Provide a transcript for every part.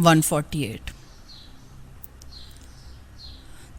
148।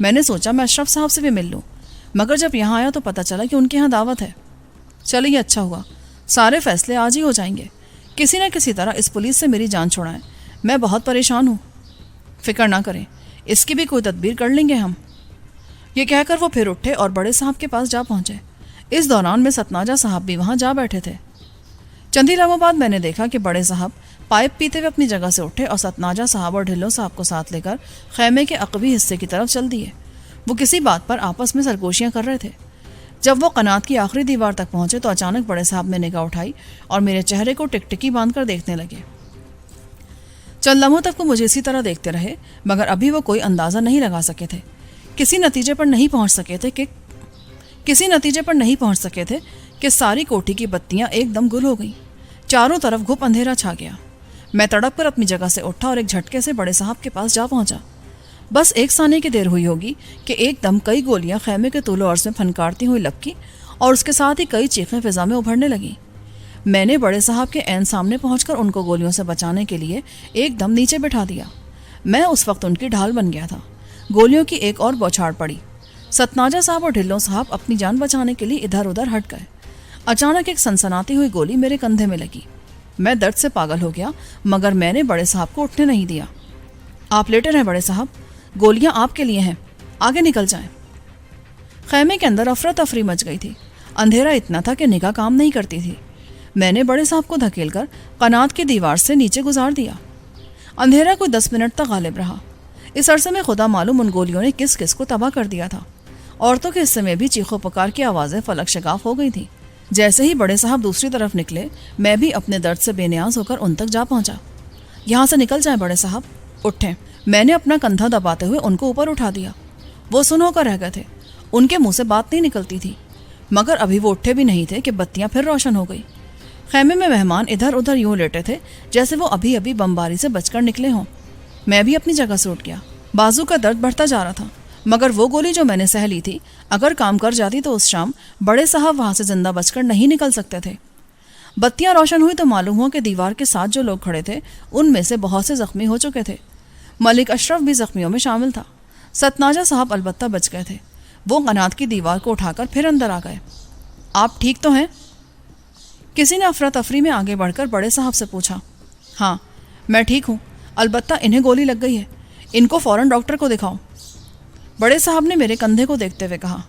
میں نے سوچا میں اشرف صاحب سے بھی مل لوں، مگر جب یہاں آیا تو پتہ چلا کہ ان کے یہاں دعوت ہے۔ چلو یہ اچھا ہوا، سارے فیصلے آج ہی ہو جائیں گے۔ کسی نہ کسی طرح اس پولیس سے میری جان چھڑائیں، میں بہت پریشان ہوں۔ فکر نہ کریں، اس کی بھی کوئی تدبیر کر لیں گے ہم۔ یہ کہہ کر وہ پھر اٹھے اور بڑے صاحب کے پاس جا پہنچے۔ اس دوران میں ستناجا صاحب بھی وہاں جا بیٹھے تھے۔ چند ہی لمحوں بعد میں نے دیکھا کہ بڑے صاحب پائپ پیتے ہوئے اپنی جگہ سے اٹھے اور ستناجا صاحب اور ڈھلو صاحب کو ساتھ لے کر خیمے کے عقبی حصے کی طرف چل دیے۔ وہ کسی بات پر آپس میں سرگوشیاں کر رہے تھے۔ جب وہ قنات کی آخری دیوار تک پہنچے تو اچانک بڑے صاحب نے نگاہ اٹھائی اور میرے چہرے کو ٹکٹکی باندھ کر دیکھنے لگے۔ چند لمحوں تک وہ مجھے اسی طرح دیکھتے رہے، مگر ابھی وہ کوئی اندازہ نہیں لگا سکے تھے، کسی نتیجے پر نہیں پہنچ سکے تھے کہ ساری کوٹھی کی بتیاں ایک دم گل ہو گئیں۔ چاروں طرف گھپ اندھیرا چھا گیا۔ میں تڑپ کر اپنی جگہ سے اٹھا اور ایک جھٹکے سے بڑے صاحب کے پاس جا پہنچا۔ بس ایک ثانیے کی دیر ہوئی ہوگی کہ ایک دم کئی گولیاں خیمے کے طول و عرض میں پھنکارتی ہوئی لپکی اور اس کے ساتھ ہی کئی چیخیں فضا میں ابھرنے لگیں۔ میں نے بڑے صاحب کے عین سامنے پہنچ کر ان کو گولیوں سے بچانے کے لیے ایک دم نیچے بٹھا دیا۔ میں اس وقت ان کی ڈھال بن گیا تھا۔ گولیوں کی ایک اور بوچھاڑ پڑی۔ ستناجا صاحب اور ڈھلو صاحب اپنی جان بچانے کے لیے ادھر ادھر ہٹ گئے۔ اچانک ایک سنسناتی ہوئی گولی میرے کندھے میں لگی۔ میں درد سے پاگل ہو گیا، مگر میں نے بڑے صاحب کو اٹھنے نہیں دیا۔ آپ لیٹے رہیں بڑے صاحب، گولیاں آپ کے لیے ہیں، آگے نکل جائیں۔ خیمے کے اندر افراتفری مچ گئی تھی۔ اندھیرا اتنا تھا کہ نگاہ کام نہیں کرتی تھی۔ میں نے بڑے صاحب کو دھکیل کر قنات کی دیوار سے نیچے گزار دیا۔ اندھیرا کوئی 10 منٹ تک غالب رہا۔ اس عرصے میں خدا معلوم ان گولیوں نے کس کس کو تباہ کر دیا تھا۔ عورتوں کے حصے میں بھی چیخو پکار کی آوازیں فلک شگاف ہو گئی تھیں۔ جیسے ہی بڑے صاحب دوسری طرف نکلے، میں بھی اپنے درد سے بے نیاز ہو کر ان تک جا پہنچا۔ یہاں سے نکل جائیں بڑے صاحب، اٹھیں۔ میں نے اپنا کندھا دباتے ہوئے ان کو اوپر اٹھا دیا۔ وہ سن ہو کر رہ گئے تھے، ان کے منہ سے بات نہیں نکلتی تھی، مگر ابھی وہ اٹھے بھی نہیں تھے کہ بتیاں پھر روشن ہو گئی۔ خیمے میں مہمان ادھر ادھر یوں لیٹے تھے جیسے وہ ابھی ابھی بمباری سے بچ کر نکلے ہوں۔ میں بھی اپنی جگہ سے اٹھ گیا۔ بازو کا درد بڑھتا جا رہا تھا، مگر وہ گولی جو میں نے سہ لی تھی اگر کام کر جاتی تو اس شام بڑے صاحب وہاں سے زندہ بچ کر نہیں نکل سکتے تھے۔ بتیاں روشن ہوئی تو معلوم ہوا کہ دیوار کے ساتھ جو لوگ کھڑے تھے ان میں سے بہت سے زخمی ہو چکے تھے۔ ملک اشرف بھی زخمیوں میں شامل تھا۔ ستناجا صاحب البتہ بچ گئے تھے۔ وہ قنات کی دیوار کو اٹھا کر پھر اندر آ گئے۔ آپ ٹھیک تو ہیں؟ کسی نے افراتفری میں آگے بڑھ کر بڑے صاحب سے پوچھا۔ ہاں میں ٹھیک ہوں، البتہ انہیں گولی لگ گئی ہے، ان کو فوراً ڈاکٹر کو دکھاؤ۔ بڑے صاحب نے میرے کندھے کو دیکھتے ہوئے کہا۔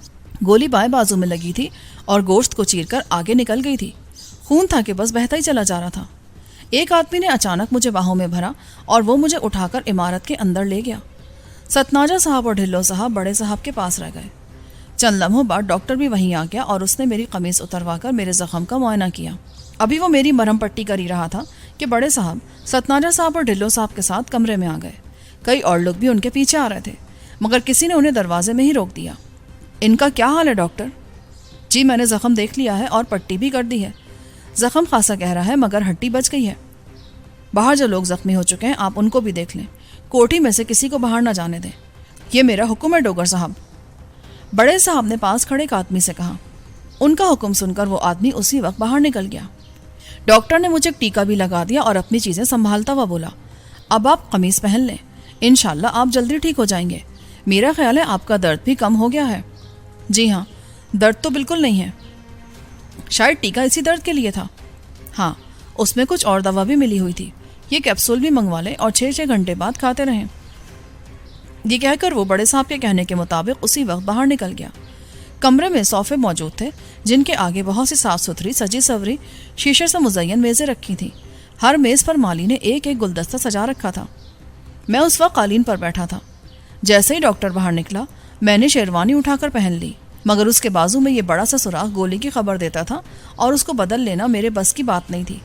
گولی بائیں بازو میں لگی تھی اور گوشت کو چیر کر آگے نکل گئی تھی۔ خون تھا کہ بس بہتا ہی چلا جا رہا تھا۔ ایک آدمی نے اچانک مجھے باہوں میں بھرا اور وہ مجھے اٹھا کر عمارت کے اندر لے گیا۔ ستناجا صاحب اور ڈھلو صاحب بڑے صاحب کے پاس رہ گئے۔ چند لمحوں بعد ڈاکٹر بھی وہیں آ گیا اور اس نے میری قمیض اتروا کر میرے زخم کا معائنہ کیا۔ ابھی وہ میری مرہم پٹی کر ہی رہا تھا کہ بڑے صاحب ستناجا صاحب اور ڈھلو صاحب کے ساتھ کمرے میں آ گئے۔ کئی اور لوگ بھی ان کے پیچھے آ رہے تھے، مگر کسی نے انہیں دروازے میں ہی روک دیا۔ ان کا کیا حال ہے ڈاکٹر؟ جی میں نے زخم دیکھ لیا ہے اور پٹی بھی کر دی ہے۔ زخم خاصا گہرا ہے مگر ہڈی بچ گئی ہے۔ باہر جو لوگ زخمی ہو چکے ہیں آپ ان کو بھی دیکھ لیں، کوٹھی میں سے کسی کو باہر نہ جانے دیں، یہ میرا حکم ہے ڈوگر صاحب۔ بڑے صاحب نے پاس کھڑے ایک آدمی سے کہا۔ ان کا حکم سن کر وہ آدمی اسی وقت باہر نکل گیا۔ ڈاکٹر نے مجھے ایک ٹیکا بھی لگا دیا اور اپنی چیزیں سنبھالتا ہوا بولا، اب آپ قمیص پہن لیں، انشاءاللہ آپ جلدی ٹھیک ہو جائیں گے۔ میرا خیال ہے آپ کا درد بھی کم ہو گیا ہے۔ جی ہاں، درد تو بالکل نہیں ہے، شاید ٹیکا اسی درد کے لیے تھا۔ ہاں اس میں کچھ اور دوا بھی ملی ہوئی تھی، یہ کیپسول بھی منگوا لیں اور 6 گھنٹے بعد کھاتے رہیں۔ یہ کہہ کر وہ بڑے صاحب کے کہنے کے مطابق اسی وقت باہر نکل گیا۔ کمرے میں صوفے موجود تھے جن کے آگے بہت سی صاف ستھری سجی سوری شیشے سے مزین میزیں رکھی تھیں۔ ہر میز پر مالی نے ایک ایک گلدستہ سجا رکھا تھا۔ میں اس وقت قالین پر بیٹھا تھا۔ جیسے ہی ڈاکٹر باہر نکلا میں نے شیروانی اٹھا کر پہن لی، مگر اس کے بازو میں یہ بڑا سا سوراخ گولی کی خبر دیتا تھا اور اس کو بدل لینا میرے بس کی بات نہیں تھی۔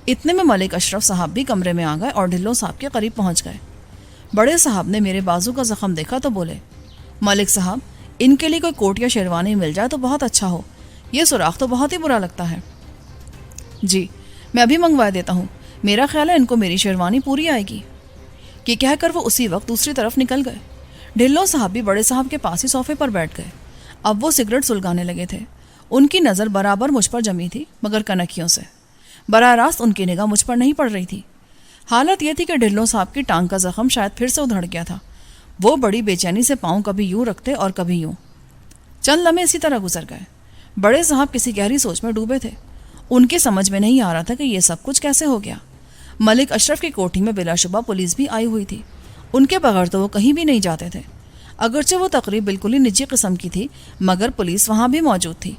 اتنے میں ملک اشرف صاحب بھی کمرے میں آ گئے اور ڈھلو صاحب کے قریب پہنچ گئے۔ بڑے صاحب نے میرے بازو کا زخم دیکھا تو بولے، ملک صاحب ان کے لیے کوئی کوٹ یا شیروانی مل جائے تو بہت اچھا ہو، یہ سوراخ تو بہت ہی برا لگتا ہے۔ جی میں ابھی منگوا دیتا ہوں، میرا خیال ہے ان کو میری شیروانی پوری آئے گی۔ یہ کہہ کر وہ اسی وقت دوسری طرف نکل گئے۔ ڈھلو صاحب بھی بڑے صاحب کے پاس ہی صوفے پر بیٹھ گئے۔ اب وہ سگریٹ سلگانے لگے تھے۔ ان کی نظر برابر مجھ پر جمی تھی مگر کنکیوں سے، براہ راست ان کی نگاہ مجھ پر نہیں پڑ رہی تھی۔ حالت یہ تھی کہ ڈھلو صاحب کی ٹانگ کا زخم شاید پھر سے ادھڑ گیا تھا۔ وہ بڑی بے چینی سے پاؤں کبھی یوں رکھتے اور کبھی یوں. چند لمحے اسی طرح گزر گئے. بڑے صاحب کسی گہری سوچ میں ڈوبے تھے. ان کے سمجھ میں نہیں آ رہا تھا کہ یہ سب کچھ کیسے ہو گیا. ملک اشرف کی کوٹھی میں بلا شبہ پولیس بھی آئی ہوئی تھی. ان کے بغیر تو وہ کہیں بھی نہیں جاتے تھے. اگرچہ وہ تقریب بالکل ہی نجی قسم کی تھی مگر پولیس وہاں بھی موجود تھی.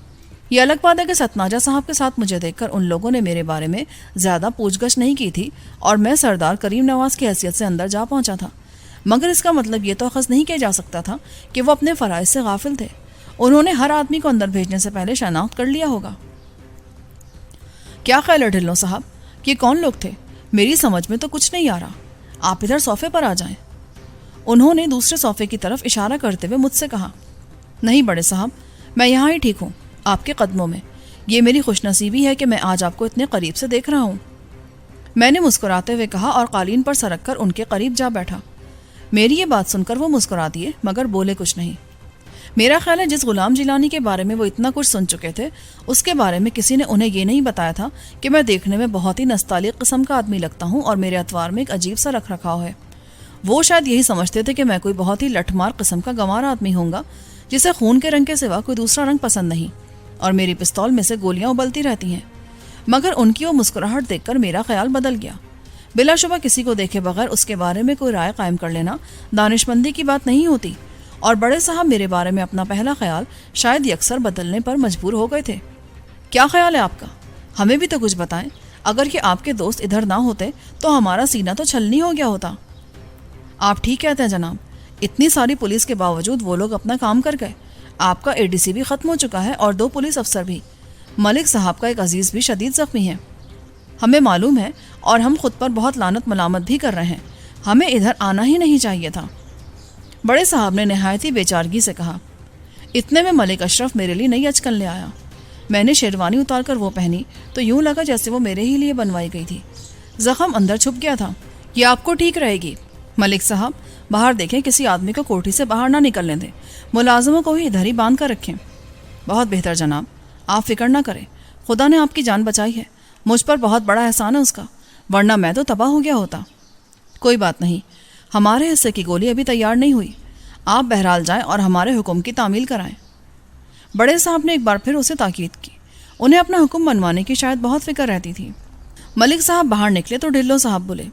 یہ الگ بات ہے کہ ستناجا صاحب کے ساتھ مجھے دیکھ کر ان لوگوں نے میرے بارے میں زیادہ پوچھ گچھ نہیں کی تھی اور میں سردار کریم نواز کی حیثیت سے اندر جا پہنچا تھا. مگر اس کا مطلب یہ تو اخذ نہیں کیا جا سکتا تھا کہ وہ اپنے فرائض سے غافل تھے. انہوں نے ہر آدمی کو اندر بھیجنے سے پہلے شناخت کر لیا ہوگا. کیا خیال ہے ڈھلو صاحب، یہ کون لوگ تھے؟ میری سمجھ میں تو کچھ نہیں آ رہا. آپ ادھر صوفے پر آ جائیں. انہوں نے دوسرے صوفے کی طرف اشارہ کرتے ہوئے مجھ سے کہا. نہیں بڑے صاحب، میں یہاں ہی ٹھیک ہوں، آپ کے قدموں میں. یہ میری خوش نصیبی ہے کہ میں آج آپ کو اتنے قریب سے دیکھ رہا ہوں. میں نے مسکراتے ہوئے کہا اور قالین پر سرک کر ان کے قریب جا بیٹھا. میری یہ بات سن کر وہ مسکرا دیے مگر بولے کچھ نہیں. میرا خیال ہے جس غلام جیلانی کے بارے میں وہ اتنا کچھ سن چکے تھے اس کے بارے میں کسی نے انہیں یہ نہیں بتایا تھا کہ میں دیکھنے میں بہت ہی نستعلیق قسم کا آدمی لگتا ہوں اور میرے اتوار میں ایک عجیب سا رکھ رکھاؤ ہے. وہ شاید یہی سمجھتے تھے کہ میں کوئی بہت ہی لٹھ مار قسم کا گنوار آدمی ہوں گا جسے خون کے رنگ کے سوا کوئی دوسرا رنگ پسند نہیں اور میری پستول میں سے گولیاں ابلتی رہتی ہیں. مگر ان کی وہ مسکراہٹ دیکھ کر میرا خیال بدل گیا. بلا شبہ کسی کو دیکھے بغیر اس کے بارے میں کوئی رائے قائم کر لینا دانشمندی کی بات نہیں ہوتی اور بڑے صاحب میرے بارے میں اپنا پہلا خیال شاید یکسر بدلنے پر مجبور ہو گئے تھے. کیا خیال ہے آپ کا؟ ہمیں بھی تو کچھ بتائیں. اگر کہ آپ کے دوست ادھر نہ ہوتے تو ہمارا سینہ تو چھلنی ہو گیا ہوتا. آپ ٹھیک کہتے ہیں جناب. اتنی ساری پولیس کے باوجود وہ لوگ اپنا کام کر گئے. آپ کا ADC بھی ختم ہو چکا ہے اور 2 پولیس افسر بھی. ملک صاحب کا ایک عزیز بھی شدید زخمی ہے. ہمیں معلوم ہے اور ہم خود پر بہت لعنت ملامت بھی کر رہے ہیں. ہمیں ادھر آنا ہی نہیں چاہیے تھا. بڑے صاحب نے نہایت ہی بے چارگی سے کہا. اتنے میں ملک اشرف میرے لیے نئی اچکن لے آیا. میں نے شیروانی اتار کر وہ پہنی تو یوں لگا جیسے وہ میرے ہی لیے بنوائی گئی تھی. زخم اندر چھپ گیا تھا. یہ آپ کو ٹھیک رہے گی. ملک صاحب باہر دیکھیں کسی آدمی کو کوٹھی سے باہر نہ نکلنے دیں. ملازموں کو ہی ادھر ہی باندھ کر رکھیں. بہت بہتر جناب، آپ فکر نہ کریں. خدا نے آپ کی جان بچائی ہے. مجھ پر بہت بڑا احسان ہے اس کا، ورنہ میں تو تباہ ہو گیا ہوتا. کوئی بات نہیں، ہمارے حصے کی گولی ابھی تیار نہیں ہوئی. آپ بہرحال جائیں اور ہمارے حکم کی تعمیل کرائیں. بڑے صاحب نے ایک بار پھر اسے تاکید کی. انہیں اپنا حکم منوانے کی شاید بہت فکر رہتی تھی. ملک صاحب باہر نکلے تو ڈھلو صاحب بولے.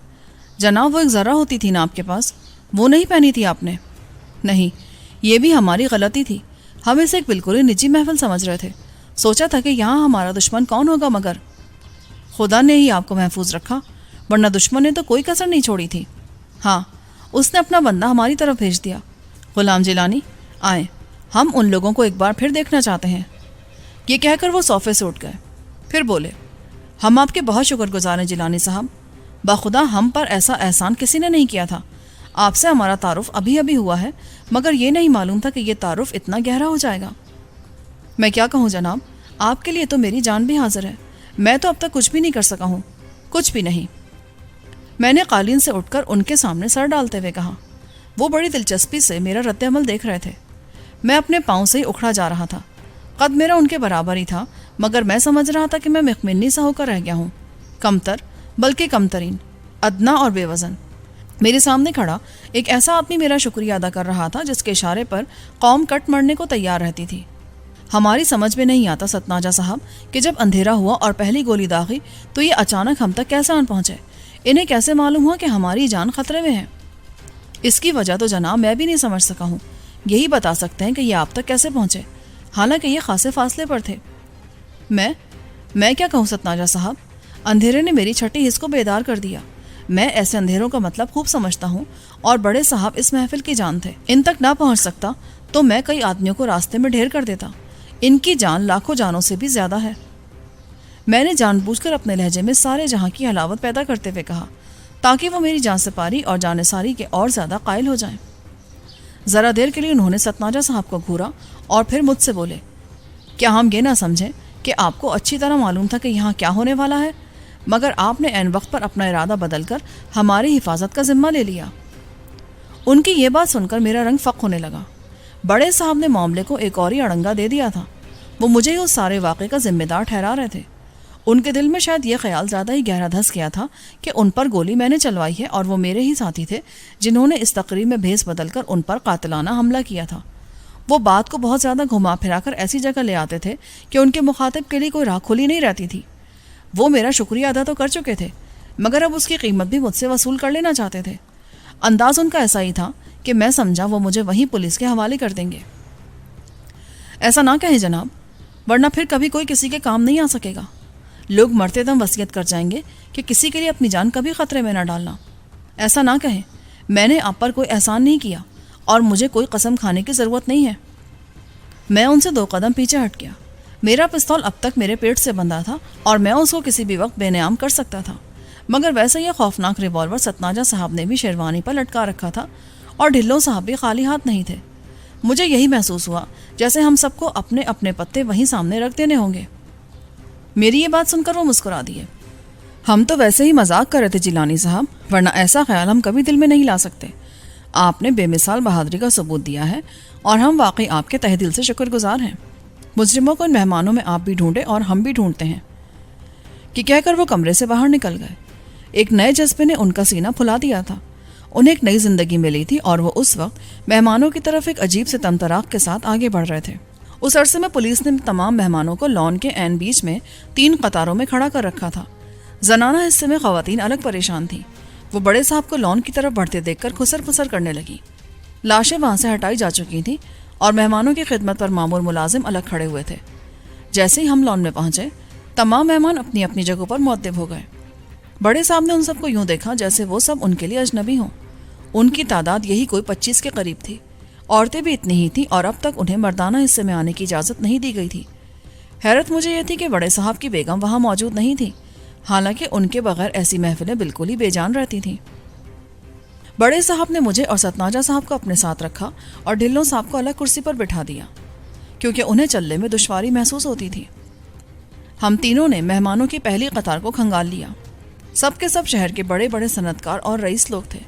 جناب وہ ایک ذرہ ہوتی تھی نا آپ کے پاس، وہ نہیں پہنی تھی آپ نے؟ نہیں، یہ بھی ہماری غلطی تھی. ہم اسے ایک بالکل ہی نجی محفل سمجھ رہے تھے. سوچا تھا کہ یہاں ہمارا دشمن کون ہوگا مگر خدا نے ہی آپ کو محفوظ رکھا، ورنہ دشمن نے تو کوئی کسر نہیں چھوڑی تھی. ہاں، اس نے اپنا بندہ ہماری طرف بھیج دیا. غلام جیلانی آئیں، ہم ان لوگوں کو ایک بار پھر دیکھنا چاہتے ہیں. یہ کہہ کر وہ صوفے سے اٹھ گئے. پھر بولے. ہم آپ کے بہت شکر گزار ہیں جیلانی صاحب. بخدا ہم پر ایسا احسان کسی نے نہیں کیا تھا. آپ سے ہمارا تعارف ابھی ابھی ہوا ہے مگر یہ نہیں معلوم تھا کہ یہ تعارف اتنا گہرا ہو جائے گا. میں کیا کہوں جناب، آپ کے لیے تو میری جان بھی حاضر ہے. میں تو اب تک کچھ بھی نہیں کر سکا ہوں. کچھ بھی نہیں. میں نے قالین سے اٹھ کر ان کے سامنے سر ڈالتے ہوئے کہا. وہ بڑی دلچسپی سے میرا رد عمل دیکھ رہے تھے. میں اپنے پاؤں سے ہی اکھڑا جا رہا تھا. قد میرا ان کے برابر ہی تھا مگر میں سمجھ رہا تھا کہ میں مخمنی سا ہو کر رہ گیا ہوں. کمتر، بلکہ کمترین، ادنا اور بے وزن. میرے سامنے کھڑا ایک ایسا آدمی میرا شکریہ ادا کر رہا تھا جس کے اشارے پر قوم کٹ مرنے کو تیار رہتی تھی. ہماری سمجھ میں نہیں آتا ستناجا صاحب کہ جب اندھیرا ہوا اور پہلی گولی داغی تو یہ اچانک ہم تک کیسے آن پہنچے. انہیں کیسے معلوم ہوا کہ ہماری جان خطرے میں ہے؟ اس کی وجہ تو جناب میں بھی نہیں سمجھ سکا ہوں. یہی بتا سکتے ہیں کہ یہ آپ تک کیسے پہنچے، حالانکہ یہ خاصے فاصلے پر تھے. میں کیا کہوں ستناجا صاحب، اندھیرے نے میری چھٹی حس کو بیدار کر دیا. میں ایسے اندھیروں کا مطلب خوب سمجھتا ہوں اور بڑے صاحب اس محفل کی جان تھے. ان تک نہ پہنچ سکتا تو میں کئی آدمیوں کو راستے میں ڈھیر کر دیتا. ان کی جان لاکھوں جانوں سے بھی زیادہ ہے. میں نے جان بوجھ کر اپنے لہجے میں سارے جہاں کی حلاوت پیدا کرتے ہوئے کہا تاکہ وہ میری جان سپاری اور جان ساری کے اور زیادہ قائل ہو جائیں. ذرا دیر کے لیے انہوں نے ستناجا صاحب کو گھورا اور پھر مجھ سے بولے. کیا ہم یہ نہ سمجھیں کہ آپ کو اچھی طرح معلوم تھا کہ یہاں کیا ہونے والا ہے مگر آپ نے عین وقت پر اپنا ارادہ بدل کر ہماری حفاظت کا ذمہ لے لیا. ان کی یہ بات سن کر میرا رنگ فق ہونے لگا. بڑے صاحب نے معاملے کو ایک اور ہی اڑنگا دے دیا تھا. وہ مجھے ہی اس سارے واقعے کا ذمہ دار ٹھہرا رہے تھے. ان کے دل میں شاید یہ خیال زیادہ ہی گہرا دھس گیا تھا کہ ان پر گولی میں نے چلوائی ہے اور وہ میرے ہی ساتھی تھے جنہوں نے اس تقریب میں بھیس بدل کر ان پر قاتلانہ حملہ کیا تھا۔ وہ بات کو بہت زیادہ گھما پھرا کر ایسی جگہ لے آتے تھے کہ ان کے مخاطب کے لیے کوئی راہ کھلی نہیں رہتی تھی۔ وہ میرا شکریہ ادا تو کر چکے تھے مگر اب اس کی قیمت بھی مجھ سے وصول کر لینا چاہتے تھے۔ انداز ان کا ایسا ہی تھا کہ میں سمجھا وہ مجھے وہیں پولیس کے حوالے کر دیں گے۔ ایسا نہ کہیں جناب، ورنہ پھر کبھی کوئی کسی کے کام نہیں آ سکے گا۔ لوگ مرتے دم وصیت کر جائیں گے کہ کسی کے لیے اپنی جان کبھی خطرے میں نہ ڈالنا۔ ایسا نہ کہیں، میں نے آپ پر کوئی احسان نہیں کیا اور مجھے کوئی قسم کھانے کی ضرورت نہیں ہے۔ میں ان سے 2 قدم پیچھے ہٹ گیا۔ میرا پستول اب تک میرے پیٹ سے بندھا تھا اور میں اس کو کسی بھی وقت بے نیام کر سکتا تھا، مگر ویسے یہ خوفناک ریوالور ستناجا صاحب نے بھی شیروانی پر لٹکا رکھا تھا اور ڈھلو صاحب بھی خالی ہاتھ نہیں تھے۔ مجھے یہی محسوس ہوا جیسے ہم سب کو اپنے اپنے پتے وہیں سامنے رکھ دینے ہوں گے۔ میری یہ بات سن کر وہ مسکرا دیے۔ ہم تو ویسے ہی مذاق کر رہے تھے جیلانی صاحب، ورنہ ایسا خیال ہم کبھی دل میں نہیں لا سکتے۔ آپ نے بے مثال بہادری کا ثبوت دیا ہے اور ہم واقعی آپ کے تہ دل سے شکر گزار ہیں۔ مجرموں کو ان مہمانوں میں آپ بھی ڈھونڈے اور ہم بھی ڈھونڈتے ہیں کہ کہہ کر وہ کمرے سے باہر نکل گئے۔ ایک نئے جذبے نے ان کا سینہ پھلا دیا تھا۔ انہیں ایک نئی زندگی ملی تھی اور وہ اس وقت مہمانوں کی طرف ایک عجیب سے تمطراق کے ساتھ آگے بڑھ رہے تھے۔ اس عرصے میں پولیس نے تمام مہمانوں کو لان کے عین بیچ میں 3 قطاروں میں کھڑا کر رکھا تھا۔ زنانہ حصے میں خواتین الگ پریشان تھیں۔ وہ بڑے صاحب کو لان کی طرف بڑھتے دیکھ کر خسر پسر کرنے لگی۔ لاشیں وہاں سے ہٹائی جا چکی تھیں اور مہمانوں کی خدمت پر مامور ملازم الگ کھڑے ہوئے تھے۔ جیسے ہی ہم لان میں پہنچے، تمام مہمان اپنی اپنی جگہوں پر معطب ہو گئے۔ بڑے صاحب نے ان سب کو یوں دیکھا جیسے وہ سب ان کے لیے اجنبی ہوں۔ ان کی تعداد یہی کوئی 25 کے قریب تھی۔ عورتیں بھی اتنی ہی تھیں اور اب تک انہیں مردانہ حصے میں آنے کی اجازت نہیں دی گئی تھی۔ حیرت مجھے یہ تھی کہ بڑے صاحب کی بیگم وہاں موجود نہیں تھی، حالانکہ ان کے بغیر ایسی محفلیں بالکل ہی بے جان رہتی تھیں۔ بڑے صاحب نے مجھے اور ستناجا صاحب کو اپنے ساتھ رکھا اور ڈھلو صاحب کو الگ کرسی پر بٹھا دیا کیونکہ انہیں چلنے میں دشواری محسوس ہوتی تھی۔ ہم تینوں نے مہمانوں کی پہلی قطار کو کھنگال لیا۔ سب کے سب شہر کے بڑے بڑے صنعتکار اور رئیس لوگ تھے۔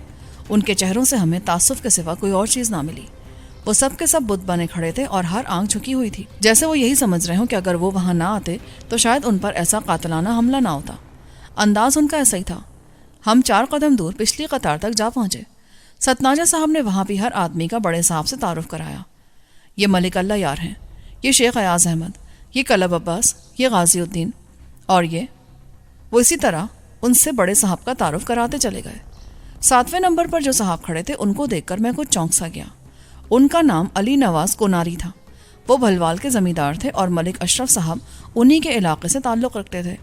ان کے چہروں سے ہمیں تعصب کے سوا کوئی اور چیز نہ ملی۔ وہ سب کے سب بت بنے کھڑے تھے اور ہر آنکھ جھکی ہوئی تھی، جیسے وہ یہی سمجھ رہے ہوں کہ اگر وہ وہاں نہ آتے تو شاید ان پر ایسا قاتلانہ حملہ نہ ہوتا۔ انداز ان کا ایسا ہی تھا۔ ہم 4 قدم دور پچھلی قطار تک جا پہنچے۔ ستناجا صاحب نے وہاں بھی ہر آدمی کا بڑے صاحب سے تعارف کرایا۔ یہ ملک اللہ یار ہیں، یہ شیخ ایاز احمد، یہ کلب عباس، یہ غازی الدین اور یہ۔ وہ اسی طرح ان سے بڑے صاحب کا تعارف کراتے چلے گئے۔ 7ویں نمبر پر جو صاحب کھڑے تھے ان کو دیکھ کر میں کچھ چونک سا گیا۔ ان کا نام علی نواز کوناری تھا۔ وہ بھلوال کے زمیندار تھے اور ملک اشرف صاحب انہی کے علاقے سے تعلق رکھتے تھے۔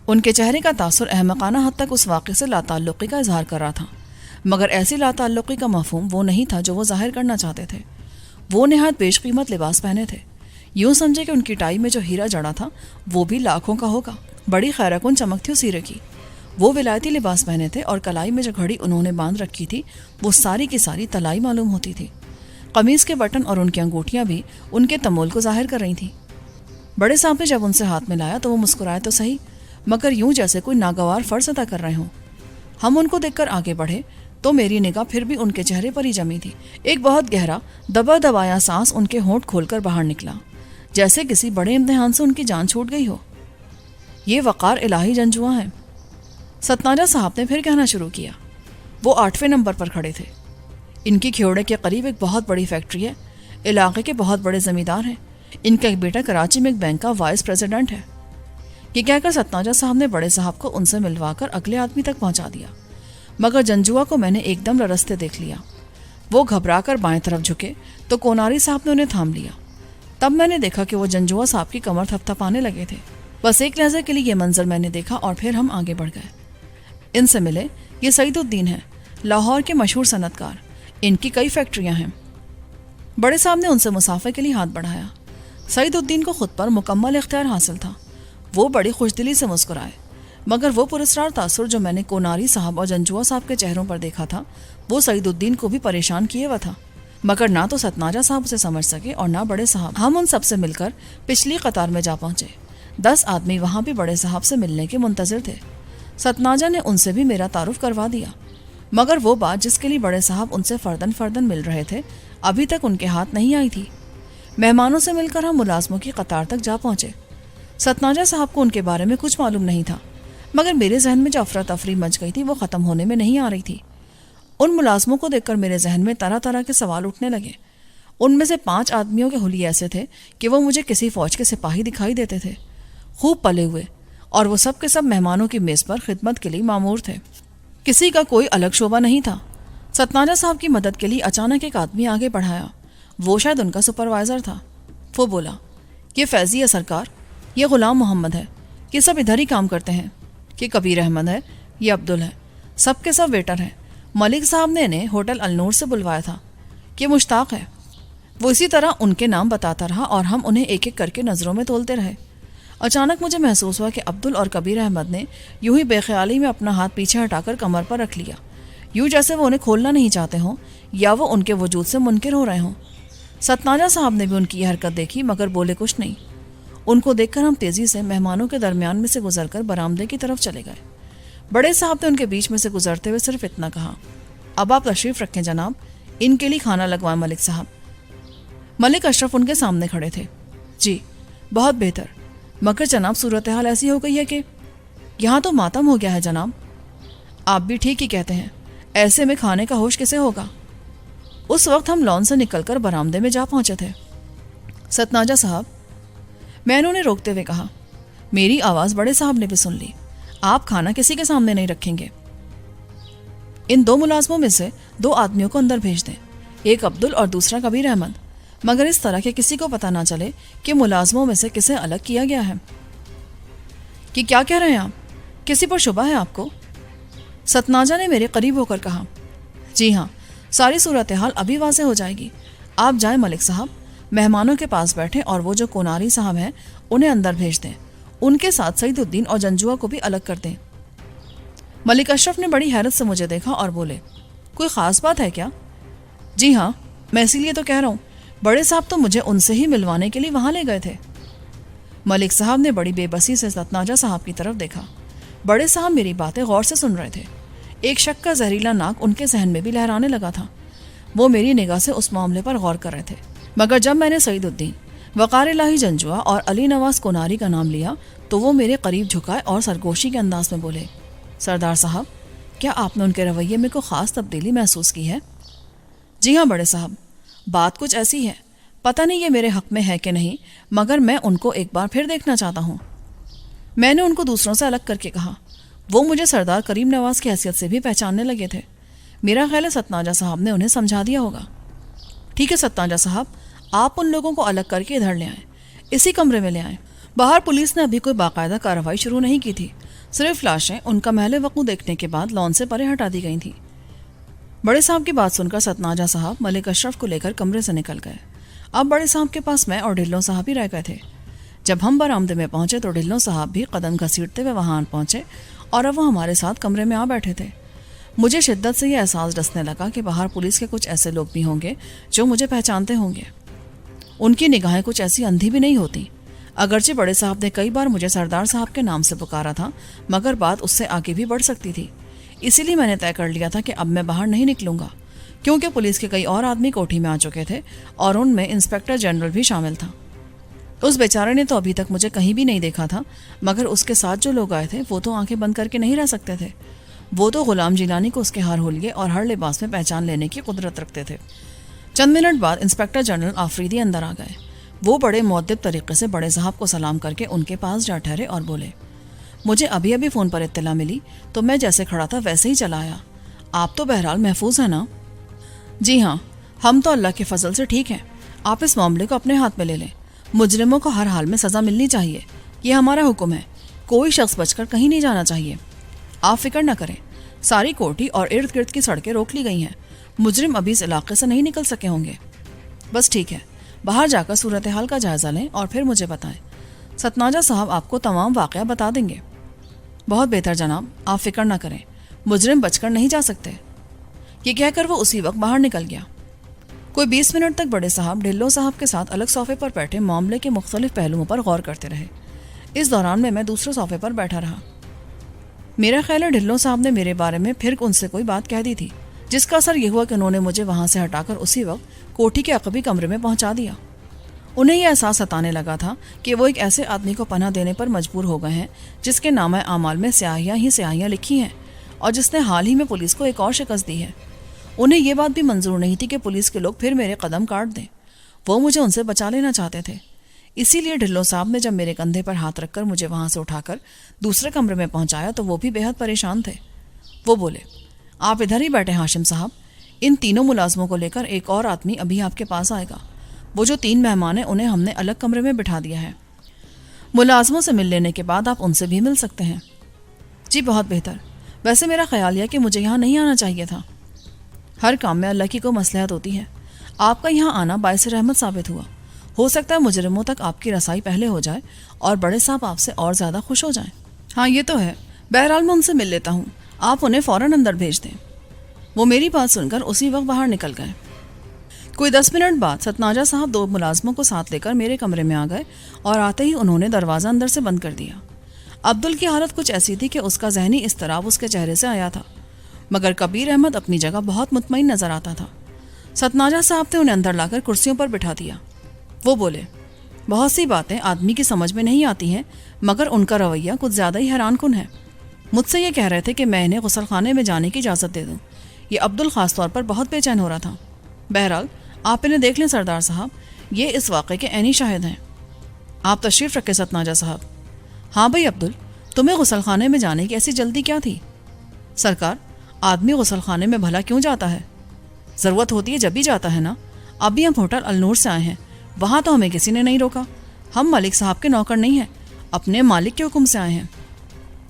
ان کے چہرے کا تاثر احمقانہ حد تک اس واقعے سے لا تعلقی کا اظہار کر رہا تھا، مگر ایسی لا تعلقی کا مفہوم وہ نہیں تھا جو وہ ظاہر کرنا چاہتے تھے۔ وہ نہایت بیش قیمت لباس پہنے تھے۔ یوں سمجھے کہ ان کی ٹائی میں جو ہیرا جڑا تھا وہ بھی لاکھوں کا ہوگا۔ بڑی خیرہ کن چمک تھی اس ہیرے کی۔ وہ ولایتی لباس پہنے تھے اور کلائی میں جو گھڑی انہوں نے باندھ رکھی تھی وہ ساری کی ساری طلائی معلوم ہوتی تھی۔ قمیض کے بٹن اور ان کی انگوٹھیاں بھی ان کے تمول کو ظاہر کر رہی تھیں۔ بڑے صاحب نے جب ان سے ہاتھ ملایا تو وہ مسکرائے تو صحیح، مگر یوں جیسے کوئی ناگوار فرض ادا کر رہے ہوں۔ ہم ان کو دیکھ کر آگے بڑھے تو میری نگاہ پھر بھی ان کے چہرے پر ہی جمی تھی۔ ایک بہت گہرا دبا دبایا سانس ان کے ہونٹ کھول کر باہر نکلا، جیسے کسی بڑے امتحان سے ان کی جان چھوٹ گئی ہو۔ یہ وقار الہی جنجواں ہیں۔ ستناجا صاحب نے پھر کہنا شروع کیا۔ وہ 8ویں نمبر پر کھڑے تھے۔ ان کی کھیوڑے کے قریب ایک بہت بڑی فیکٹری ہے، علاقے کے بہت بڑے زمیندار ہیں۔ ان کا ایک بیٹا کراچی میں ایک بینک کا وائس پریزیڈنٹ ہے۔ یہ کہہ کر ستناجا صاحب نے بڑے صاحب کو ان سے ملوا کر اگلے آدمی تک پہنچا دیا، مگر جنجوا کو میں نے ایک دم رستے دیکھ لیا۔ وہ گھبرا کر بائیں طرف جھکے تو کوناری صاحب نے انہیں تھام لیا۔ تب میں نے دیکھا کہ وہ جنجوا صاحب کی کمر تھپ تھپانے لگے تھے۔ بس ایک لحظے کے لیے یہ منظر میں نے دیکھا اور پھر ہم آگے بڑھ گئے۔ ان سے ملے۔ یہ سعید الدین ہیں، لاہور کے مشہور صنعت کار۔ ان کی کئی فیکٹریاں ہیں۔ بڑے صاحب نے ان سے مسافر کے لیے ہاتھ بڑھایا۔ سعید الدین کو خود پر مکمل اختیار حاصل تھا۔ وہ بڑی خوش دلی سے مسکرائے، مگر وہ پراسرار تاثر جو میں نے کوناری صاحب اور جنجوا صاحب کے چہروں پر دیکھا تھا وہ سعید الدین کو بھی پریشان کیے ہوا تھا، مگر نہ تو ستناجا صاحب اسے سمجھ سکے اور نہ بڑے صاحب۔ ہم ان سب سے مل کر پچھلی قطار میں جا پہنچے۔ 10 آدمی وہاں بھی بڑے صاحب سے ملنے کے منتظر تھے۔ ستناجا نے ان سے بھی میرا تعارف کروا دیا، مگر وہ بات جس کے لیے بڑے صاحب ان سے فردن فردن مل رہے تھے ابھی تک ان کے ہاتھ نہیں آئی تھی۔ مہمانوں سے مل کر ہم ملازموں کی قطار تک جا پہنچے۔ ستناجا صاحب کو ان کے بارے میں کچھ معلوم نہیں تھا، مگر میرے ذہن میں جو افراتفری مچ گئی تھی وہ ختم ہونے میں نہیں آ رہی تھی۔ ان ملازموں کو دیکھ کر میرے ذہن میں طرح طرح کے سوال اٹھنے لگے۔ ان میں سے 5 آدمیوں کے حلیے ایسے تھے کہ وہ مجھے کسی فوج کے سپاہی دکھائی دیتے تھے، خوب پلے ہوئے، اور وہ سب کے سب مہمانوں کی میز پر خدمت کے لیے مامور تھے۔ کسی کا کوئی الگ شعبہ نہیں تھا۔ ستناجا صاحب کی مدد کے لیے اچانک ایک آدمی آگے بڑھایا، وہ شاید ان کا سپروائزر تھا۔ وہ بولا، یہ فیضی ہے سرکار، یہ غلام محمد ہے، یہ سب ادھر ہی کام کرتے ہیں۔ کہ کبیر احمد ہے، یہ عبدل ہے، سب کے سب ویٹر ہیں۔ ملک صاحب نے انہیں ہوٹل النور سے بلوایا تھا، کہ مشتاق ہے۔ وہ اسی طرح ان کے نام بتاتا رہا اور ہم انہیں ایک ایک کر کے نظروں میں تولتے رہے۔ اچانک مجھے محسوس ہوا کہ عبدل اور کبیر احمد نے یوں ہی بے خیالی میں اپنا ہاتھ پیچھے ہٹا کر کمر پر رکھ لیا، یوں جیسے وہ انہیں کھولنا نہیں چاہتے ہوں یا وہ ان کے وجود سے منکر ہو رہے ہوں۔ ستناجا صاحب نے بھی ان کی یہ حرکت دیکھی مگر بولے کچھ نہیں۔ ان کو دیکھ کر ہم تیزی سے مہمانوں کے درمیان میں سے گزر کر برآمدے کی طرف چلے گئے۔ بڑے صاحب نے ان کے بیچ میں سے گزرتے ہوئے صرف اتنا کہا، اب آپ تشریف رکھیں جناب، ان کے لیے کھانا لگوائیں ملک صاحب۔ ملک اشرف ان کے سامنے کھڑے تھے۔ جی بہت بہتر، مگر جناب صورتحال ایسی ہو گئی ہے کہ یہاں تو ماتم ہو گیا ہے جناب۔ آپ بھی ٹھیک ہی کہتے ہیں، ایسے میں کھانے کا ہوش کسے ہوگا؟ اس وقت ہم لان سے نکل کر برآمدے میں جا پہنچے تھے۔ ستناجا صاحب، میں نے انہیں روکتے ہوئے کہا، میری آواز بڑے صاحب نے بھی سن لی، آپ کھانا کسی کے سامنے نہیں رکھیں گے۔ ان 2 ملازموں میں سے 2 آدمیوں کو اندر بھیج دیں، ایک عبدل اور دوسرا کبیر احمد، مگر اس طرح کہ کسی کو پتہ نہ چلے کہ ملازموں میں سے کسے الگ کیا گیا ہے۔ کہ کیا کہہ رہے ہیں آپ؟ کسی پر شبہ ہے آپ کو؟ ستناجا نے میرے قریب ہو کر کہا، جی ہاں، ساری صورتحال ابھی واضح ہو جائے گی۔ آپ جائیں ملک صاحب، مہمانوں کے پاس بیٹھیں اور وہ جو کوناری صاحب ہیں انہیں اندر بھیج دیں، ان کے ساتھ سعید الدین اور جنجوا کو بھی الگ کر دیں۔ ملک اشرف نے بڑی حیرت سے مجھے دیکھا اور بولے، کوئی خاص بات ہے کیا؟ جی ہاں، میں اسی لیے تو کہہ رہا ہوں، بڑے صاحب تو مجھے ان سے ہی ملوانے کے لیے وہاں لے گئے تھے۔ ملک صاحب نے بڑی بے بسی سے ستناجا صاحب کی طرف دیکھا۔ بڑے صاحب میری باتیں غور سے سن رہے تھے۔ ایک شک کا زہریلا ناک ان کے ذہن میں بھی لہرانے لگا تھا۔ وہ میری نگاہ سے اس معاملے پر غور کر رہے تھے، مگر جب میں نے سعید الدین، وقار الہی جنجوا اور علی نواز کوناری کا نام لیا تو وہ میرے قریب جھکائے اور سرگوشی کے انداز میں بولے، سردار صاحب، کیا آپ نے ان کے رویے میں کوئی خاص تبدیلی محسوس کی ہے؟ جی ہاں بڑے صاحب، بات کچھ ایسی ہے، پتہ نہیں یہ میرے حق میں ہے کہ نہیں، مگر میں ان کو ایک بار پھر دیکھنا چاہتا ہوں۔ میں نے ان کو دوسروں سے الگ کر کے کہا، وہ مجھے سردار کریم نواز کی حیثیت سے بھی پہچاننے لگے تھے۔ میرا خیال ہے ستناجا صاحب نے انہیں سمجھا دیا ہوگا۔ ٹھیک ہے ستناجا صاحب، آپ ان لوگوں کو الگ کر کے ادھر لے آئیں، اسی کمرے میں لے آئیں۔ باہر پولیس نے ابھی کوئی باقاعدہ کارروائی شروع نہیں کی تھی، صرف لاشیں ان کا محل وقوع دیکھنے کے بعد لان سے پرے ہٹا دی گئی تھیں۔ بڑے صاحب کی بات سن کر ستناجا صاحب ملک اشرف کو لے کر کمرے سے نکل گئے۔ اب بڑے صاحب کے پاس میں اور ڈھلوں صاحب ہی رہ گئے تھے۔ جب ہم برآمدے میں پہنچے تو ڈھلوں صاحب بھی قدم گھسیٹتے ہوئے وہاں پہنچے اور اب وہ ہمارے ساتھ کمرے میں آ بیٹھے تھے۔ مجھے شدت سے یہ احساس ڈسنے لگا کہ باہر پولیس کے کچھ ایسے لوگ بھی ہوں گے جو مجھے پہچانتے ہوں گے۔ ان کی نگاہیں کچھ ایسی اندھی بھی نہیں ہوتی۔ اگرچہ بڑے صاحب نے کئی بار مجھے سردار صاحب کے نام سے پکارا تھا، مگر بات اس سے آگے بھی بڑھ سکتی تھی۔ اسی لیے میں نے طے کر لیا تھا کہ اب میں باہر نہیں نکلوں گا، کیونکہ پولیس کے کئی اور آدمی کوٹھی میں آ چکے تھے اور ان میں انسپکٹر جنرل بھی شامل تھا۔ اس بیچارے نے تو ابھی تک مجھے کہیں بھی نہیں دیکھا تھا، مگر اس کے ساتھ جو لوگ آئے تھے وہ تو آنکھیں بند کر کے نہیں رہ سکتے تھے۔ وہ تو غلام جیلانی کو اس کے ہر حلیے اور ہر لباس میں پہچان لینے کی قدرت رکھتے تھے۔ چند منٹ بعد انسپکٹر جنرل آفریدی اندر آ گئے۔ وہ بڑے مؤدب طریقے سے بڑے صاحب کو سلام کر کے ان کے پاس جا ٹھہرے اور بولے، مجھے ابھی ابھی فون پر اطلاع ملی تو میں جیسے کھڑا تھا ویسے ہی چلا آیا۔ آپ تو بہرحال محفوظ ہیں نا؟ جی ہاں، ہم تو اللہ کے فضل سے ٹھیک ہیں۔ آپ اس معاملے کو اپنے ہاتھ میں لے لیں، مجرموں کو ہر حال میں سزا ملنی چاہیے، یہ ہمارا حکم ہے۔ کوئی شخص بچ کر کہیں نہیں جانا چاہیے۔ آپ فکر نہ کریں، ساری کوٹھی اور ارد گرد کی سڑکیں روک لی گئی ہیں، مجرم ابھی اس علاقے سے نہیں نکل سکے ہوں گے۔ بس ٹھیک ہے، باہر جا کر صورتحال کا جائزہ لیں اور پھر مجھے بتائیں۔ ستناجا صاحب آپ کو تمام واقعہ بتا دیں گے۔ بہت بہتر جناب، آپ فکر نہ کریں، مجرم بچ کر نہیں جا سکتے۔ یہ کہہ کر وہ اسی وقت باہر نکل گیا۔ کوئی 20 منٹ تک بڑے صاحب ڈھلو صاحب کے ساتھ الگ صوفے پر بیٹھے معاملے کے مختلف پہلوؤں پر غور کرتے رہے۔ اس دوران میں دوسرے صوفے پر بیٹھا رہا۔ میرا خیال ہے ڈھلو صاحب نے میرے بارے میں پھر ان سے کوئی بات کہہ دی تھی، جس کا اثر یہ ہوا کہ انہوں نے مجھے وہاں سے ہٹا کر اسی وقت کوٹھی کے عقبی کمرے میں پہنچا دیا۔ انہیں یہ احساس ستانے لگا تھا کہ وہ ایک ایسے آدمی کو پناہ دینے پر مجبور ہو گئے ہیں جس کے نامہ اعمال میں سیاہیاں ہی سیاہیاں لکھی ہیں اور جس نے حال ہی میں پولیس کو ایک اور شکست دی ہے۔ انہیں یہ بات بھی منظور نہیں تھی کہ پولیس کے لوگ پھر میرے قدم کاٹ دیں۔ وہ مجھے ان سے بچا لینا چاہتے تھے۔ اسی لیے ڈھلو صاحب نے جب میرے کندھے پر ہاتھ رکھ کر مجھے وہاں سے اٹھا کر دوسرے کمرے میں پہنچایا تو وہ بھی بے حد پریشان تھے۔ وہ بولے، آپ ادھر ہی بیٹھے ہاشم صاحب، ان تینوں ملازموں کو لے کر ایک اور آدمی ابھی آپ کے پاس آئے گا۔ وہ جو 3 مہمان ہیں انہیں ہم نے الگ کمرے میں بٹھا دیا ہے۔ ملازموں سے مل لینے کے بعد آپ ان سے بھی مل سکتے ہیں۔ جی بہت بہتر، ویسے میرا خیال یہ کہ مجھے یہاں نہیں آنا چاہیے تھا۔ ہر کام میں اللہ کی کو مصلحت ہوتی ہے۔ آپ کا یہاں آنا باعث رحمت ثابت ہوا۔ ہو سکتا ہے مجرموں تک آپ کی رسائی پہلے ہو جائے اور بڑے صاحب آپ سے اور زیادہ خوش ہو جائیں۔ ہاں یہ تو ہے، بہرحال میں ان سے مل لیتا ہوں، آپ انہیں فوراً اندر بھیج دیں۔ وہ میری بات سن کر اسی وقت باہر نکل گئے۔ کوئی 10 منٹ بعد ستناجا صاحب 2 ملازموں کو ساتھ لے کر میرے کمرے میں آ گئے اور آتے ہی انہوں نے دروازہ اندر سے بند کر دیا۔ عبدل کی حالت کچھ ایسی تھی کہ اس کا ذہنی اضطراب اس کے چہرے سے آیا تھا، مگر کبیر احمد اپنی جگہ بہت مطمئن نظر آتا تھا۔ ستناجا صاحب نے انہیں اندر لا کر کرسیوں پر بٹھا دیا۔ وہ بولے، بہت سی باتیں آدمی کی سمجھ میں نہیں آتی ہیں، مگر ان کا رویہ کچھ زیادہ ہی حیران کن ہے۔ مجھ سے یہ کہہ رہے تھے کہ میں انہیں غسل خانے میں جانے کی اجازت دے دوں۔ یہ عبدل خاص طور پر بہت بے چین ہو رہا تھا۔ بہرحال آپ انہیں دیکھ لیں سردار صاحب، یہ اس واقعے کے عینی شاہد ہیں۔ آپ تشریف رکھے ستناجا صاحب۔ ہاں بھائی عبدل، تمہیں غسل خانے میں جانے کی ایسی جلدی کیا تھی؟ سرکار، آدمی غسل خانے میں بھلا کیوں جاتا ہے؟ ضرورت ہوتی ہے جب بھی جاتا ہے نا۔ ابھی ہم ہوٹل النور سے آئے ہیں، وہاں تو ہمیں کسی نے نہیں روکا۔ ہم ملک صاحب کے نوکر نہیں ہیں، اپنے مالک کے حکم سے آئے ہیں۔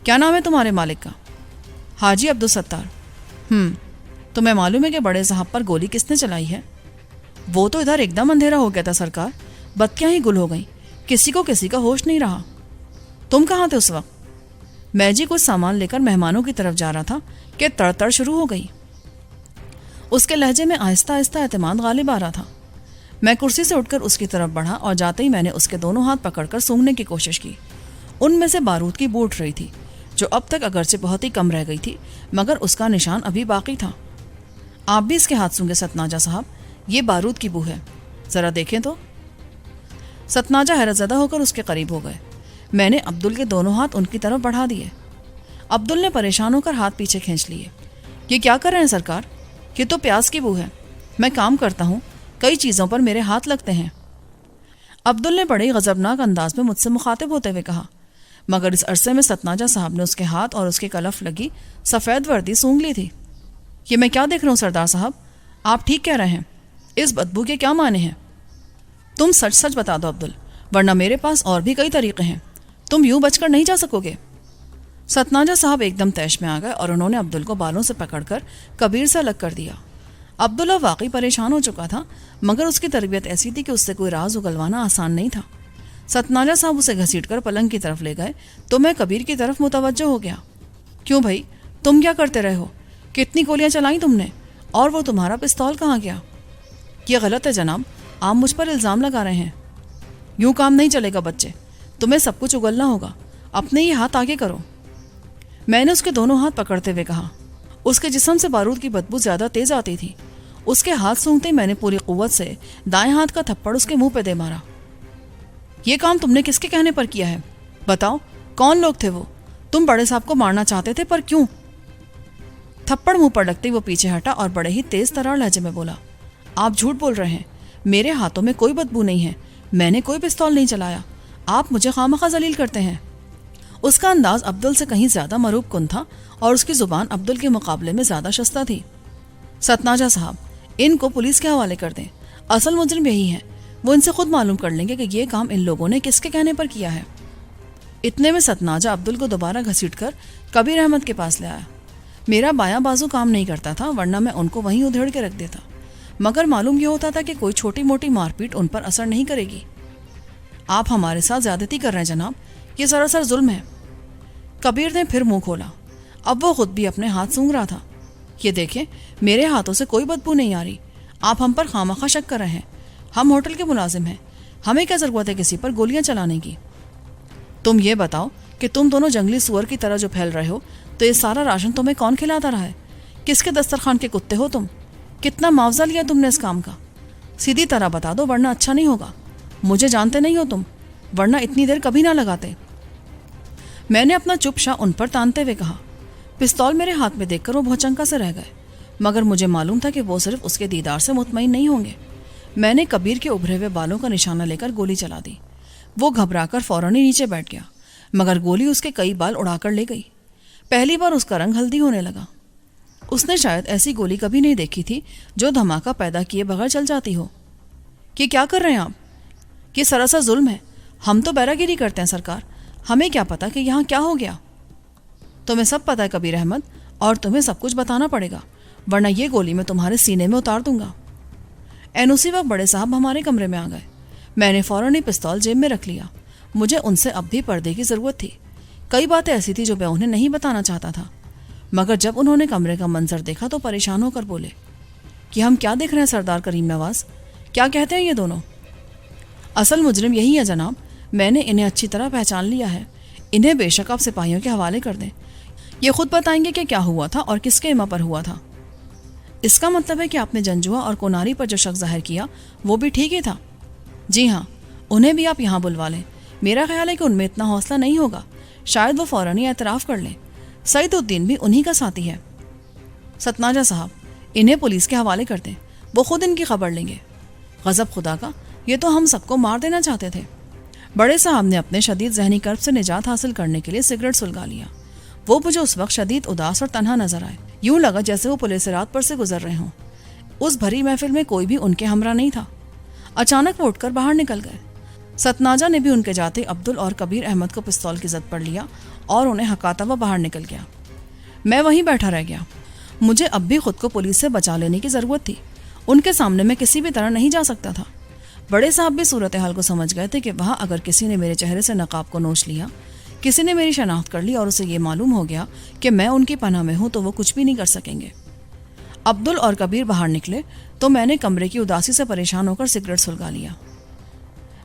کیا نام ہے تمہارے مالک کا؟ حاجی عبدالستار۔ تمہیں معلوم ہے کہ بڑے صاحب پر گولی کس نے چلائی ہے؟ وہ تو ادھر ایک دم اندھیرا ہو گیا تھا سرکار، بتیاں ہی گل ہو گئیں، کسی کا ہوش نہیں رہا۔ تم کہاں تھے اس وقت؟ میں جی کچھ سامان لے کر مہمانوں کی طرف جا رہا تھا کہ تڑ شروع ہو گئی۔ اس کے لہجے میں آہستہ آہستہ اعتماد غالب آ رہا تھا۔ میں کرسی سے اٹھ کر اس کی طرف بڑھا اور جاتے ہی میں نے اس کے دونوں ہاتھ پکڑ کر سونگھنے کی کوشش کی۔ ان میں سے بارود کی بو اٹھ رہی تھی، جو اب تک اگرچہ بہت ہی کم رہ گئی تھی، مگر اس کا نشان ابھی باقی تھا۔ آپ بھی اس کے ہاتھ سونگے ستناجا صاحب، یہ بارود کی بو ہے، ذرا دیکھیں تو۔ ستناجا حیرت زدہ ہو کر اس کے قریب ہو گئے۔ میں نے عبدل کے دونوں ہاتھ ان کی طرف بڑھا دیے۔ عبدل نے پریشان ہو کر ہاتھ پیچھے کھینچ لیے۔ یہ کیا کر رہے ہیں سرکار؟ یہ تو پیاز کی بو ہے، میں کام کرتا ہوں، کئی چیزوں پر میرے ہاتھ لگتے ہیں۔ عبدل نے بڑے غضبناک انداز میں مجھ سے مخاطب ہوتے ہوئے کہا، مگر اس عرصے میں ستناجا صاحب نے اس کے ہاتھ اور اس کی کلف لگی سفید وردی سونگ لی تھی۔ یہ میں کیا دیکھ رہا ہوں سردار صاحب؟ آپ ٹھیک کہہ رہے ہیں، اس بدبو کے کیا معنی ہیں؟ تم سچ سچ بتا دو عبدل، ورنہ میرے پاس اور بھی کئی طریقے ہیں، تم یوں بچ کر نہیں جا سکو گے۔ ستناجا صاحب ایک دم تیش میں آ گئے اور انہوں نے عبدل کو بالوں سے پکڑ کر کبیر سے الگ کر دیا۔ عبداللہ واقعی پریشان ہو چکا تھا، مگر اس کی تربیت ایسی تھی کہ اس سے کوئی راز اگلوانا آسان نہیں تھا۔ ستناجا صاحب اسے گھسیٹ کر پلنگ کی طرف لے گئے تو میں کبیر کی طرف متوجہ ہو گیا۔ کیوں بھائی، تم کیا کرتے رہے ہو؟ کتنی گولیاں چلائیں تم نے؟ اور وہ تمہارا پستول کہاں گیا؟ یہ غلط ہے جناب، آپ مجھ پر الزام لگا رہے ہیں۔ یوں کام نہیں چلے گا بچے، تمہیں سب کچھ اگلنا ہوگا، اپنے یہ ہاتھ آگے کرو۔ میں نے اس کے دونوں ہاتھ پکڑتے ہوئے کہا۔ اس کے جسم سے بارود کی بدبو زیادہ تیز آتی تھی۔ اس کے ہاتھ سونگتے میں نے پوری قوت سے دائیں ہاتھ کا تھپڑ اس کے منہ پہ دے مارا۔ یہ کام تم نے کس کے کہنے پر کیا ہے؟ بتاؤ، کون لوگ تھے وہ؟ تم بڑے صاحب کو مارنا چاہتے تھے، پر کیوں؟ تھپڑ منہ پر لگتے وہ پیچھے ہٹا اور بڑے ہی تیز ترار لہجے میں بولا، آپ جھوٹ بول رہے ہیں، میرے ہاتھوں میں کوئی بدبو نہیں ہے، میں نے کوئی پستول نہیں چلایا، آپ مجھے خامخواہ ذلیل کرتے ہیں۔ اس کا انداز عبدل سے کہیں زیادہ مروب کن تھا اور اس کی زبان عبدل کے مقابلے میں زیادہ شستہ تھی۔ ستناجا صاحب، ان کو پولیس کے حوالے کر دیں، اصل مجرم یہی ہیں، وہ ان سے خود معلوم کر لیں گے کہ یہ کام ان لوگوں نے کس کے کہنے پر کیا ہے۔ اتنے میں ستناجا عبدل کو دوبارہ گھسیٹ کر کبیر احمد کے پاس لے آیا۔ میرا بایاں بازو کام نہیں کرتا تھا، ورنہ میں ان کو وہیں ادھیڑ کے رکھ دیتا، مگر معلوم یہ ہوتا تھا کہ کوئی چھوٹی موٹی مار پیٹ ان پر اثر نہیں کرے گی۔ آپ ہمارے ساتھ زیادتی کر رہے ہیں جناب، یہ سراسر ظلم ہے۔ کبیر نے پھر منہ کھولا، اب وہ خود بھی اپنے ہاتھ سونگ رہا تھا۔ یہ دیکھیں، میرے ہاتھوں سے کوئی بدبو نہیں آ رہی، آپ ہم پر خامخواہ شک کر رہے ہیں، ہم ہوٹل کے ملازم ہیں، ہمیں کیا ضرورت ہے کسی پر گولیاں چلانے کی؟ تم یہ بتاؤ کہ تم دونوں جنگلی سور کی طرح جو پھیل رہے ہو، تو یہ سارا راشن تمہیں کون کھلاتا رہا ہے؟ کس کے دسترخوان کے کتے ہو تم؟ کتنا معاوضہ لیا تم نے اس کام کا؟ سیدھی طرح بتا دو ورنہ اچھا نہیں ہوگا۔ مجھے جانتے نہیں ہو تم، ورنہ اتنی دیر کبھی نہ لگاتے۔ میں نے اپنا چپ شاہ ان پر تانتے ہوئے کہا۔ پستول میرے ہاتھ میں دیکھ کر وہ بھوچنکا سے رہ گئے، مگر مجھے معلوم تھا کہ وہ صرف اس کے دیدار سے مطمئن نہیں ہوں گے۔ میں نے کبیر کے ابھرے ہوئے بالوں کا نشانہ لے کر گولی چلا دی۔ وہ گھبرا کر فوراً ہی نیچے بیٹھ گیا، مگر گولی اس کے کئی بال اڑا کر لے گئی۔ پہلی بار اس کا رنگ ہلدی ہونے لگا۔ اس نے شاید ایسی گولی کبھی نہیں دیکھی تھی جو دھماکہ پیدا کیے بغیر چل جاتی ہو۔ یہ کیا کر رہے ہیں آپ؟ یہ سراسر ظلم ہے۔ ہم تو بیرا گیری کرتے ہیں سرکار، ہمیں کیا پتا کہ یہاں کیا ہو گیا؟ تمہیں سب پتا ہے کبیر احمد، اور تمہیں سب کچھ بتانا پڑے گا، ورنہ یہ گولی میں تمہارے سینے میں اتار دوں گا۔ اسی وقت بڑے صاحب ہمارے کمرے میں آ گئے۔ میں نے فوراً ہی پستول جیب میں رکھ لیا۔ مجھے ان سے اب بھی پردے کی ضرورت تھی۔ کئی باتیں ایسی تھی جو میں انہیں نہیں بتانا چاہتا تھا، مگر جب انہوں نے کمرے کا منظر دیکھا تو پریشان ہو کر بولے کہ ہم کیا دیکھ رہے ہیں سردار کریم نواز؟ کیا کہتے ہیں یہ دونوں؟ اصل مجرم یہی ہے جناب، میں نے انہیں اچھی طرح پہچان لیا ہے۔ انہیں بے شک آپ سپاہیوں کے حوالے کر دیں، یہ خود بتائیں گے کہ کیا ہوا تھا اور کس کے ایما پر ہوا تھا۔ اس کا مطلب ہے کہ آپ نے جنجوا اور کوناری پر جو شک ظاہر کیا وہ بھی ٹھیک ہی تھا؟ جی ہاں، انہیں بھی آپ یہاں بلوا لیں۔ میرا خیال ہے کہ ان میں اتنا حوصلہ نہیں ہوگا، شاید وہ فوراً ہی اعتراف کر لیں۔ سعید الدین بھی انہی کا ساتھی ہے۔ ستناجا صاحب، انہیں پولیس کے حوالے کر دیں، وہ خود ان کی خبر لیں گے۔ غضب خدا کا، یہ تو ہم سب کو مار دینا چاہتے تھے۔ بڑے صاحب نے اپنے شدید ذہنی کرب سے نجات حاصل کرنے کے لیے سگریٹ سلگا لیا۔ وہ مجھے اس وقت شدید اداس اور تنہا نظر آئے، یوں لگا جیسے وہ پولیس رات پر سے گزر رہے ہوں۔ اس بھری محفل میں کوئی بھی ان کے ہمراہ نہیں تھا۔ اچانک وہ اٹھ کر باہر نکل گئے۔ ستناجا نے بھی ان کے جاتے عبدل اور کبیر احمد کو پستول کی زد پڑ لیا اور انہیں ہکاتا ہوا باہر نکل گیا۔ میں وہیں بیٹھا رہ گیا۔ مجھے اب بھی خود کو پولیس سے بچا لینے کی ضرورت تھی۔ ان کے سامنے میں کسی بھی طرح نہیں جا سکتا تھا۔ بڑے صاحب بھی صورتحال کو سمجھ گئے تھے کہ وہاں اگر کسی نے میرے چہرے سے نقاب کو نوچ لیا، کسی نے میری شناخت کر لی اور اسے یہ معلوم ہو گیا کہ میں ان کی پناہ میں ہوں، تو وہ کچھ بھی نہیں کر سکیں گے۔ عبدل اور کبیر باہر نکلے تو میں نے کمرے کی اداسی سے پریشان ہو کر سگریٹ سلگا لیا۔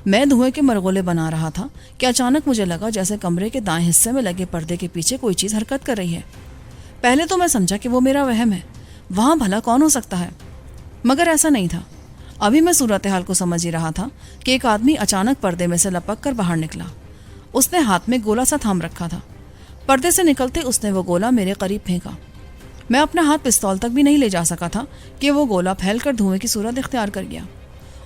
میں دھوئیں کے مرغولے بنا رہا تھا کہ اچانک مجھے لگا جیسے کمرے کے دائیں حصے میں لگے پردے کے پیچھے کوئی چیز حرکت کر رہی ہے۔ پہلے تو میں سمجھا کہ وہ میرا وہم ہے، وہاں بھلا کون ہو سکتا ہے، مگر ایسا نہیں تھا۔ ابھی میں صورتحال کو سمجھ ہی رہا تھا کہ ایک آدمی اچانک پردے میں سے لپک کر باہر نکلا۔ اس نے ہاتھ میں گولا سا تھام رکھا تھا۔ پردے سے نکلتے اس نے وہ گولا میرے قریب پھینکا۔ میں اپنا ہاتھ پستول تک بھی نہیں لے جا سکا تھا کہ وہ گولا پھیل کر دھوئیں کی صورت اختیار کر گیا۔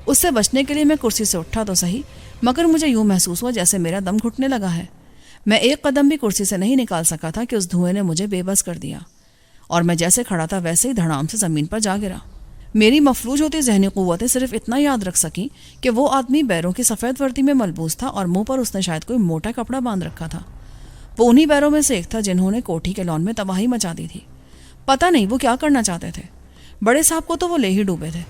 اس سے بچنے کے لیے میں کرسی سے اٹھا تو صحیح، مگر مجھے یوں محسوس ہوا جیسے میرا دم گھٹنے لگا ہے۔ میں ایک قدم بھی کرسی سے نہیں نکال سکا تھا کہ اس دھوئیں نے مجھے بے بس کر دیا، اور میں جیسے کھڑا تھا ویسے ہی دھڑام سے زمین پر جا گرا۔ میری مفلوج ہوتی ذہنی قوتیں صرف اتنا یاد رکھ سکیں کہ وہ آدمی بیروں کی سفید وردی میں ملبوس تھا اور منہ پر اس نے شاید کوئی موٹا کپڑا باندھ رکھا تھا۔ وہ انہی بیروں میں سے ایک تھا جنہوں نے کوٹھی کے لان میں تباہی مچا دی تھی۔ پتہ نہیں وہ کیا کرنا چاہتے تھے۔ بڑے صاحب کو تو وہ لے ہی ڈوبے تھے۔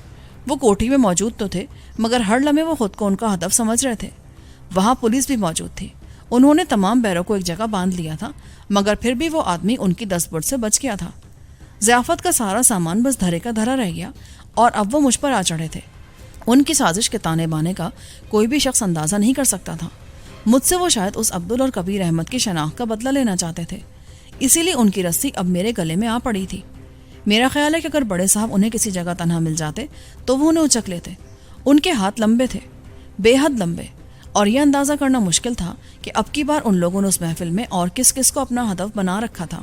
وہ کوٹھی میں موجود تو تھے، مگر ہر لمحے وہ خود کو ان کا ہدف سمجھ رہے تھے۔ وہاں پولیس بھی موجود تھی۔ انہوں نے تمام بیروں کو ایک جگہ باندھ لیا تھا، مگر پھر بھی وہ آدمی ان کی دست برد سے بچ گیا تھا۔ ضیافت کا سارا سامان بس دھرے کا دھرا رہ گیا، اور اب وہ مجھ پر آ چڑھے تھے۔ ان کی سازش کے تانے بانے کا کوئی بھی شخص اندازہ نہیں کر سکتا تھا۔ مجھ سے وہ شاید اس عبدل اور کبیر احمد کی شناخت کا بدلہ لینا چاہتے تھے، اسی لیے ان کی رسی اب میرے گلے میں آ پڑی تھی۔ میرا خیال ہے کہ اگر بڑے صاحب انہیں کسی جگہ تنہا مل جاتے تو وہ انہیں اچک لیتے۔ ان کے ہاتھ لمبے تھے، بے حد لمبے، اور یہ اندازہ کرنا مشکل تھا کہ اب کی بار ان لوگوں نے اس محفل میں اور کس کس کو اپنا ہدف بنا رکھا تھا۔